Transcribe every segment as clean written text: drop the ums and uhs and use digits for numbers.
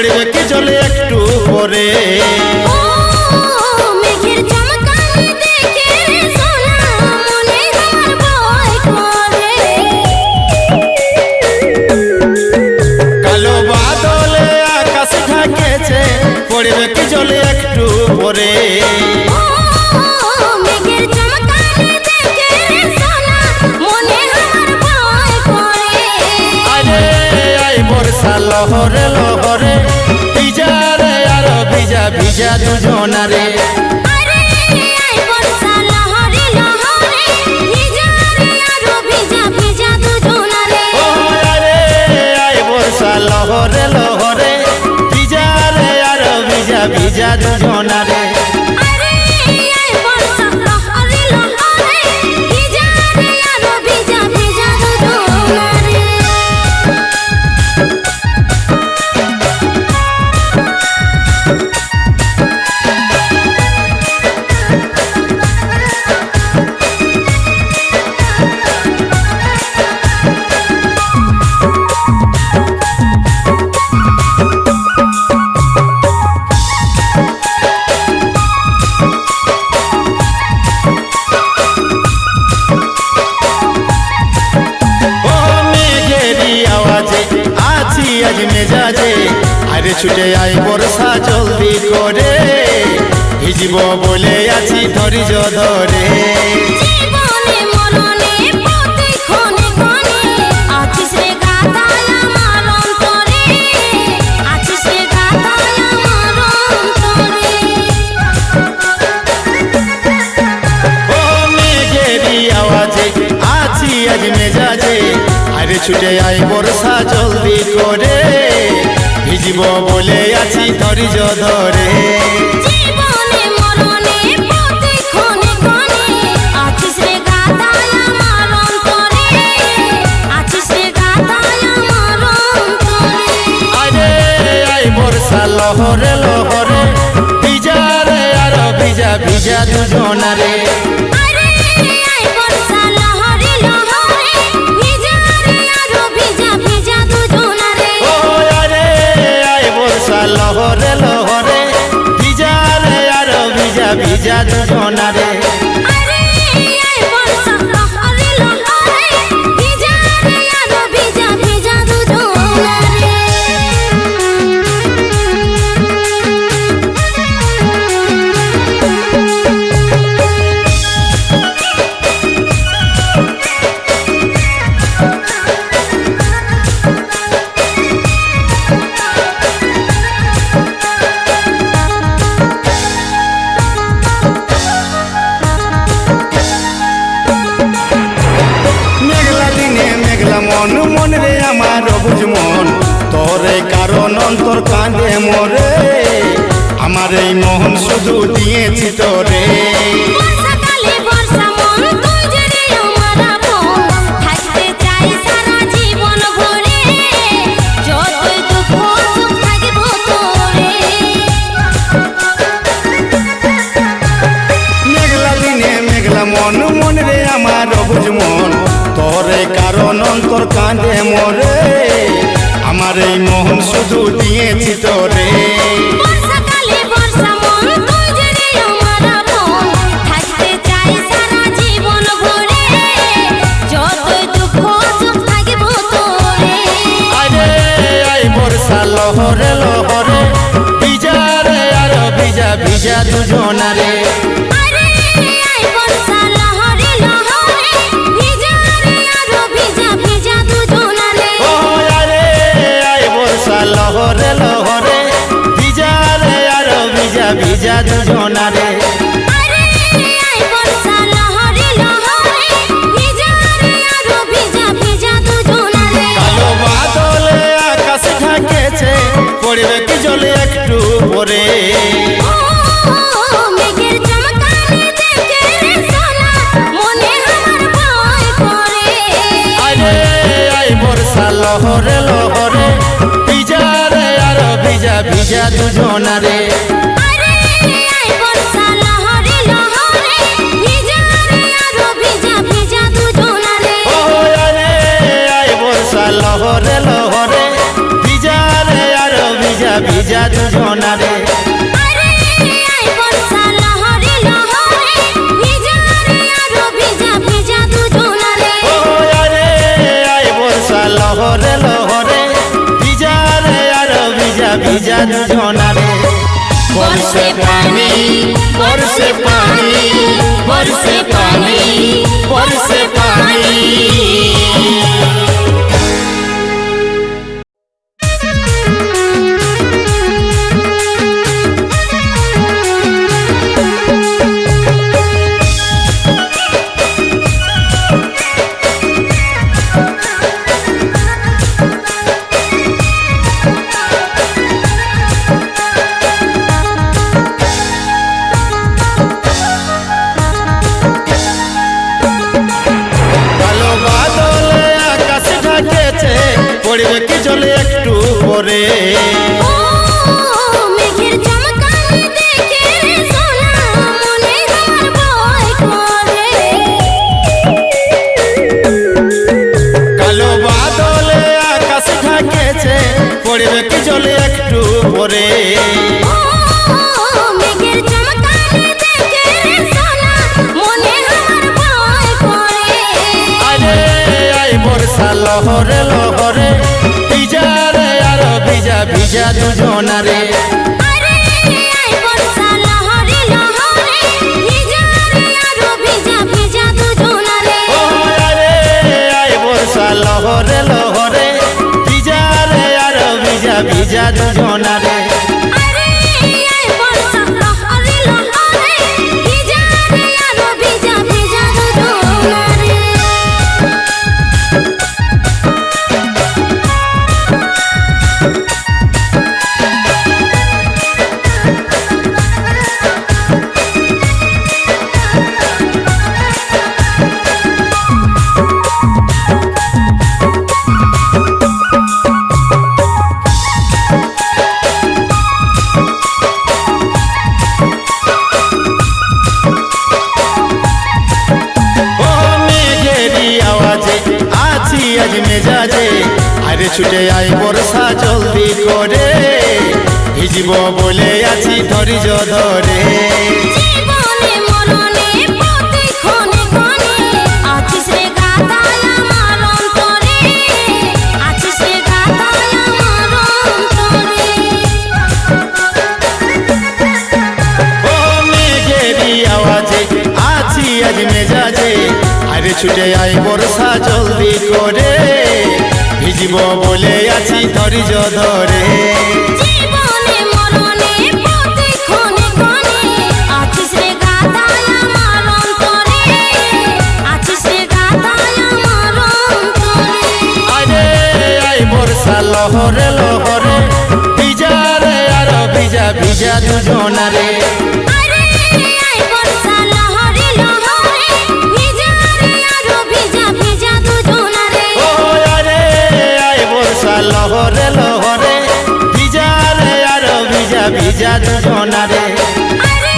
পড়বে কি জলে একটু পরে। কালো বাদলে আকাশ ঢাকেছে পড়বে কি জলে একটু পরে। লহরে লহরে ভিজা রে আর ভিজা ভিজা দুজনারে। লহরে লহরে ভিজা রে আর ভিজা ভিজা দুজনারে। আজ মেজাজে আরে ছুটে আই বর্ষা জলদি করে। ভিজিব বলে আছি ধৈর্য ধরে। আজ মেজাজে আরে ছুটে আই বর্ষা জলদি করে। ভিজিব বলে আছি ধৈর্য ধরে। বর্ষা লহরে লহরে ভিজা রে আর ভিজা ভিজা দুজনারে। লহরে লহরে ভিজা রে আর ভিজা ভিজা দুজনারে। মন মন রে আমার বুঝ মন তোরে কারণ অন্তর কাঁদে মোরে। আমার এই মোহন শুধু দিয়েছি তোরে। মেঘলা দিনে মেঘলা মন মন রে আমার বুঝ মন তোরে কারণ অন্তর কাঁদে মোরে। আমার এই মোহন শুধু দিয়েছি তোরে। বর্ষা লহরে লহরে ভিজা রে আর ভিজা ভিজা দুজনারে। লহরে লহরে ভিজা রে আর ভিজা ভিজা দুজনারে। কালো বাদলে আকাশ ঢাকেছে পড়বে কি জলে একটু পরে। বর্ষা লহরে লহরে ভিজা রে আর ভিজা ভিজা দুজনারে। লহরে লহরে ভিজা রে আর ভিজা ভিজা দুজনারে লহরে লহরে ভিজা রে আর ভিজা ভিজা দুজনারে বর্ষে পানি বর্ষে পানি বর্ষে পানি বর্ষে পানি পড়বে কি জলে একটু পরে মেঘের চমকানি দেখে সোনা মনে আমার ভয় করে কালো বাদলে আকাশ ঢাকেছে পড়বে কি জলে একটু পরে মেঘের চমকানি দেখে সোনা মনে আমার ভয় করে আরে আই বর্ষা লহরে লহরে ভিজা রে আর ভিজা ভিজা দুজনারে আরে আই বর্ষা লহরে লহরে ভিজা রে আর ভিজা ভিজা দুজনারে ও আরে আই বর্ষা লহরে লহরে ভিজা রে আর ভিজা ভিজা দুজনারে আরে আই বর্ষা লহরে লহরে ভিজা রে আর ভিজা ভিজা দুজনারে আজ মেজাজে আরে ছুটে আই বর্ষা জলদি করে ভিজিব বলে আছি ধৈর্য ধরে জীবনে মরণে প্রতি ক্ষণে ক্ষণে আছিস রে গাদায় আমার অন্তরে আছিস রে গাদায় আমার অন্তরে ও মেঘেরি আওয়াজে আছি আজ মেজাজে আরে ছুটে আই বর্ষা জলদি করে ভিজিব বলে আছি ধৈর্য ধরে জীবনে মরণে প্রতি ক্ষণে ক্ষণে আছিস রে গাদায় আমার অন্তরে আছিস রে গাদায় আমার অন্তরে আরে আই বর্ষা লহরে লহরে ভিজা রে আর ভিজা ভিজা দুজনারে আরে আই বর্ষা লহরে লহরে ভিজা রে আর ভিজা ভিজা দুজনারে ও আরে আই বর্ষা লহরে লহরে ভিজা রে আর ভিজা ভিজা দুজনারে আরে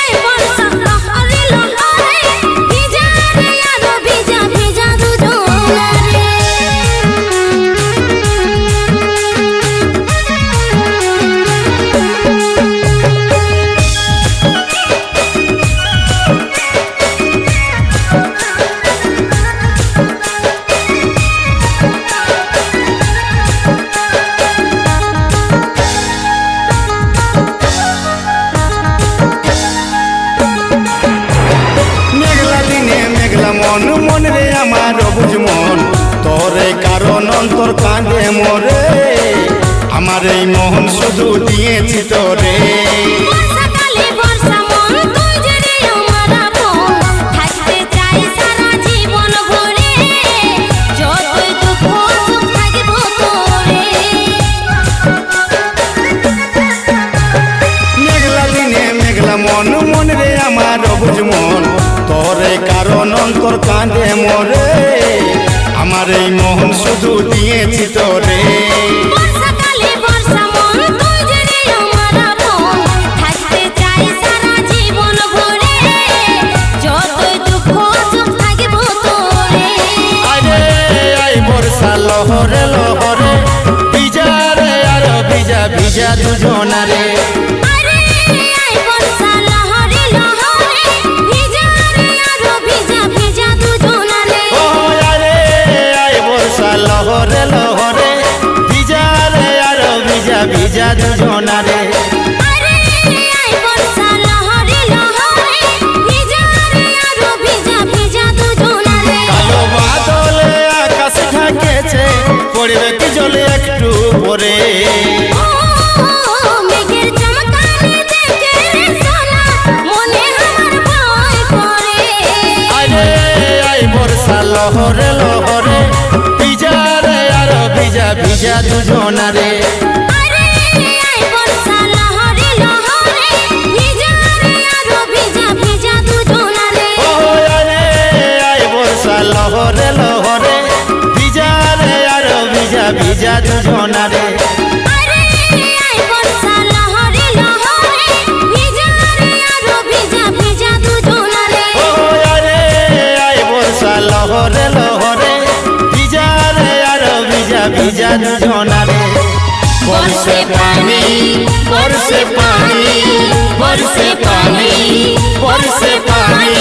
আই বর্ষা লহরে লহরে ভিজা রে আর ভিজা ভিজা দুজনারে মেঘলা দিনে মেঘলা মন মন রে আমার অবুঝ মন তোরে কারণ অন্তর কাঁদে মরে আমার এই মোহন শুধু দিয়েছি তোরে বর্ষাকালে বর্ষা মন তুই যে রে আমার আপন থাকতে চাই সারা জীবন ভরে যতই দুঃখ সুখ থাকব তোরে মেঘলা দিনে মেঘলা মন মন রে আমার অবুঝ মন তোরে কারণ অন্তর কাঁদে মরে আমার এই মোহন শুধু দিয়েছি তোরে বর্ষাকালে বর্ষা মন তুই যে রে আমার আপন থাকতে চাই সারা জীবন ভরে যতই দুঃখ সুখ থাকব তোরে আরে আই বর্ষা লহরে লহরে ভিজা রে আর ভিজা ভিজা দুজনারে আরে আই বর্ষা লহরে লহরে ভিজা রে আরো ভিজা ভিজা দুজনারে ও আরে আই বর্ষা লহরে লহরে ভিজা রে আর ভিজা ভিজা দুজনারে আরে আই বর্ষা লহরে লহরে ভিজা রে আরো ভিজা ভিজা দুজনারে কালো বাদলে আকাশ ঢাকেছে পড়বে কি জলে একটু পরে ও মেঘের চমকানি দেখে রে সোনা মনে আমার ভয় করে আরে আই বর্ষা লহরে লহরে ভিজা রে আর ভিজা ভিজা দুজনারে আরে আই বর্ষা লহরে লহরে ভিজা রে আরো ভিজা ভিজা দুজনারে ও আরে আই বর্ষা লহরে লহরে ভিজা রে আর ভিজা ভিজা দুজনারে আরে আই বর্ষা লহরে লহরে ভিজা রে আরো ভিজা ভিজা দুজনারে ও আরে আই বর্ষা লহরে লহরে ভিজা রে আর ভিজা ভিজা দুজনারে বর্ষে পানি বর্ষে পানি বর্ষে পানি বর্ষে পানি